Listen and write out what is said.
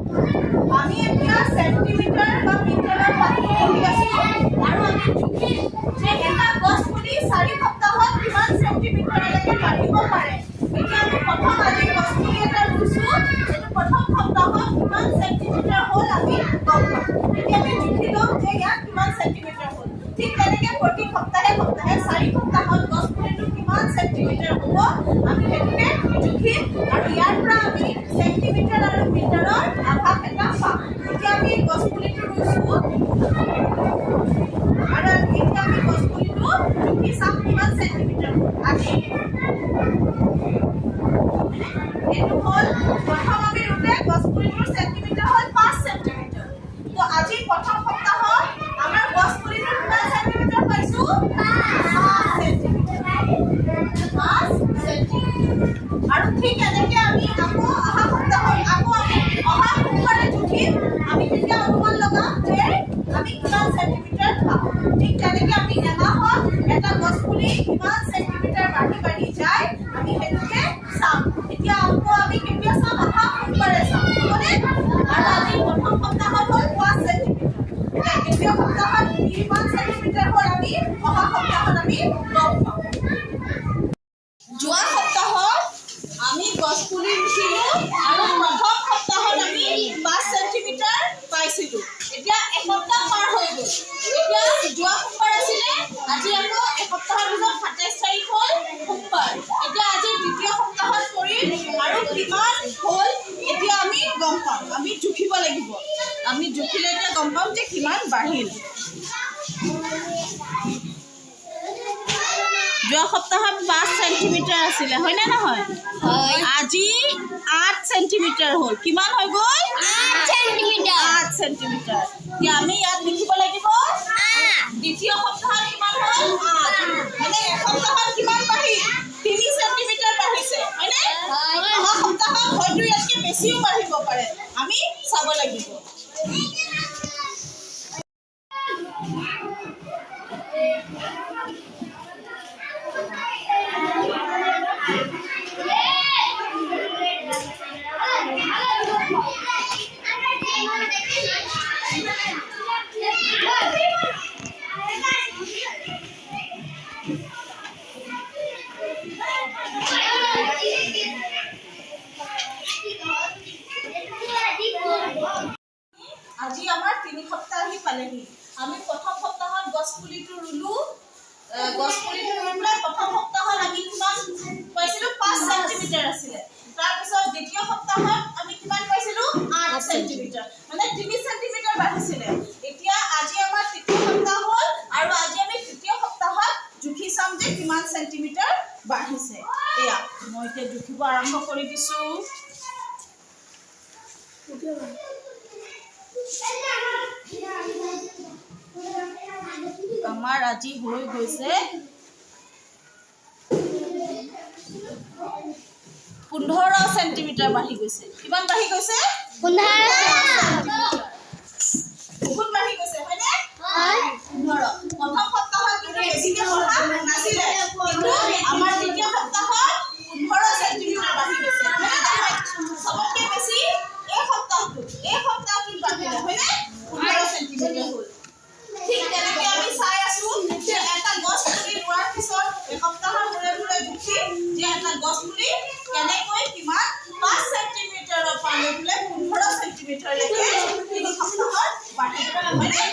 আমি এতিয়া সেন্টিমিটাৰ বা মিটাৰৰ পাৰ্থক্য পঢ়ি আছো আৰু আমি জুখিম যে এটা গছ পুলি 4 সপ্তাহত কিমান সেন্টিমিটাৰলৈকে বাঢ়িব পাৰে। এতিয়া আমি প্ৰথম আজি গছ পুলি এটা ৰুইছো, যেটো প্ৰথম সপ্তাহত কিমান সেন্টিমিটাৰ হ'ল আমি গম পাম। এতিয়া আমি জুখি লম যে ইয়াত কিমান সেন্টিমিটাৰ হ'ল। ঠিক তেনেকৈ প্ৰতি সপ্তাহে 4 সপ্তাহত গছ পুলিটো কিমান সেন্টিমিটাৰ হ'ব আমি সেইটোকে জুখিম আৰু ইয়াৰ পৰা আমি সেন্টিমিটাৰ আৰু মিটাৰৰ আভাস এটা পাম। এতিয়া আমি গছ পুলিটো ৰুইছো আৰু এতিয়া আমি গছ পুলিটো জুখি চাম কিমান সেন্টিমিটাৰ হ'ল। আজি এইটো হ'ল প্ৰথম আমি ৰুলে গছ পুলিটোৰ সেন্টিমিটাৰ হ'ল 5 সেন্টিমিটাৰ। তো আজি প্ৰথম সপ্তাহত আমাৰ গছ পুলিটোৰ কিমান সেন্টিমিটাৰ পাইছো? 5 সেন্টিমিটাৰ। 5 সেন্টিমিটাৰ। আৰু ঠিক এনেকৈ আমি আকৌ অহা সপ্তাহত অহা সোমবাৰে জুখিম। আমি তেতিয়া অনুমান লগাম যে আমি কিমান সেন্টিমিটাৰ পাম। ঠিক তেনেকৈ আমি এমাহত এটা গছ পুলি কিমান সেন্টিমিটাৰ বাঢ়ি যায় আমি সেইটোকে চাম। এতিয়া আকৌ আমি কেতিয়া চাম? অহা সোমবাৰে চাম, হ'বনে? আৰু আজি প্ৰথম সপ্তাহত হ'ল 5 সেন্টিমিটাৰ। দ্বিতীয় সপ্তাহত কিমান সেন্টিমিটাৰ হ'ল আমি অহা সপ্তাহত আমি গম পাম। যোৱা সপ্তাহত আমি গছ পুলি ৰুইছিলো আৰু প্ৰথম সপ্তাহত আমি 5 সেন্টিমিটাৰ পাইছিলো। এতিয়া এসপ্তাহ পাৰ হৈ গ'ল। এতিয়া যোৱা সোমবাৰ আছিলে, আজি আকৌ এসপ্তাহৰ পিছত 27 তাৰিখ হ'ল সোমবাৰ। এতিয়া আজি দ্বিতীয় সপ্তাহত পৰিল আৰু কিমান হ'ল এতিয়া আমি গম পাম। আমি জুখিব লাগিব। আমি জুখিলে এতিয়া গম পাম যে কিমান বাঢ়িল। যোৱা সপ্তাহত 5 সেন্টিমিটাৰ আছিলে, হয়নে নহয়? আজি 8 সেন্টিমিটাৰ হ'ল। কিমান হৈ গ'ল? 8 সেন্টিমিটাৰ। 8 সেন্টিমিটাৰ। এতিয়া আমি ইয়াত লিখিব লাগিব দ্বিতীয় সপ্তাহত কিমান হ'ল? 8। মানে এসপ্তাহত কিমান বাঢ়িল? 3 সেন্টিমিটাৰ বাঢ়িছে, হয়নে? অহা সপ্তাহত হয়তো ইয়াতকৈ বেছিও বাঢ়িব পাৰে। আমি চাব লাগিব। আজি আমাৰ 3 সপ্তাহ আহি পালেহি। আমি প্ৰথম সপ্তাহত গছ পুলিটো ৰুলো। গছ পুলিটো ৰুই পেলাই প্ৰথম সপ্তাহত আমি কিমান পাইছিলো? 5 সেন্টিমিটাৰ আছিলে। তাৰপিছত দ্বিতীয় সপ্তাহত আমি কিমান পাইছিলো? 8 সেন্টিমিটাৰ। মানে 3 সেন্টিমিটাৰ বাঢ়িছিলে। এতিয়া আজি আমাৰ তৃতীয় সপ্তাহ হ'ল আৰু আজি আমি তৃতীয় সপ্তাহত জুখি চাম যে কিমান সেন্টিমিটাৰ বাঢ়িছে। এয়া মই এতিয়া জুখিব আৰম্ভ কৰি দিছো। আমাৰ আজি হৈ গৈছে 15 সেন্টিমিটাৰ বাঢ়ি গৈছে। কিমান বাঢ়ি গৈছে? 15 সেন্টিমিটাৰ। বহুত বাঢ়ি গৈছে, হয়নে? হয়। 15। প্ৰথম সপ্তাহত কিন্তু বেছিকে বঢ়া নাছিলে, কিন্তু আমাৰ দ্বিতীয় সপ্তাহত 15 সেন্টিমিটাৰ বাঢ়ি গৈছে। চবতকে বেছি এই সপ্তাহটোত বাঢ়িলে, হয়নে? 15 সেন্টিমিটাৰ হ'ল। ঠিক তেনেকৈ আমি চাই আছো যে এটা গছ পুলি ৰোৱাৰ পিছত এসপ্তাহৰ মূৰে মূৰে জুখিম যে এটা গছ পুলি কেনেকৈ কিমান 5 সেন্টিমিটাৰৰ পৰা লৈ পেলাই 15 সেন্টিমিটাৰলৈকে 3 সপ্তাহত বাঢ়িব, হয়নে?